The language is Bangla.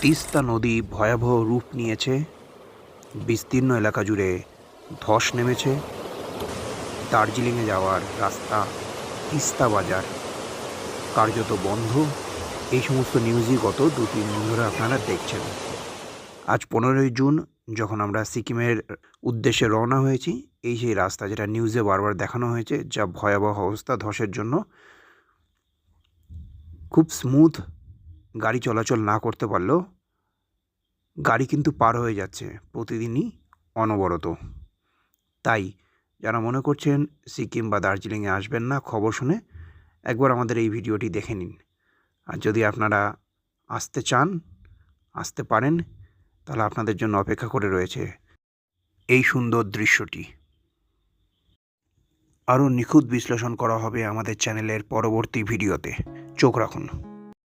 তিস্তা নদী ভয়াবহ রূপ নিয়েছে, বিস্তীর্ণ এলাকা জুড়ে ধস নেমেছে। দার্জিলিংয়ে যাওয়ার রাস্তা, তিস্তা বাজার কার্যত বন্ধ। এই সমস্ত নিউজই গত 2-3 দিন ধরে আপনারা দেখছেন। আজ 15ই জুন যখন আমরা সিকিমের উদ্দেশ্যে রওনা হয়েছি, এই সেই রাস্তা যেটা নিউজে বারবার দেখানো হয়েছে, যা ভয়াবহ অবস্থা ধসের জন্য। খুব স্মুথ গাড়ি চলাচল না করতে পারলেও গাড়ি কিন্তু পার হয়ে যাচ্ছে প্রতিদিনই অনবরত। তাই যারা মনে করছেন সিকিম বা দার্জিলিংয়ে আসবেন না, খবর শুনে একবার আমাদের এই ভিডিওটি দেখে নিন। আর যদি আপনারা আসতে চান, আসতে পারেন, তাহলে আপনাদের জন্য অপেক্ষা করে রয়েছে এই সুন্দর দৃশ্যটি। আরও নিখুঁত বিশ্লেষণ করা হবে আমাদের চ্যানেলের পরবর্তী ভিডিওতে। চোখ রাখুন।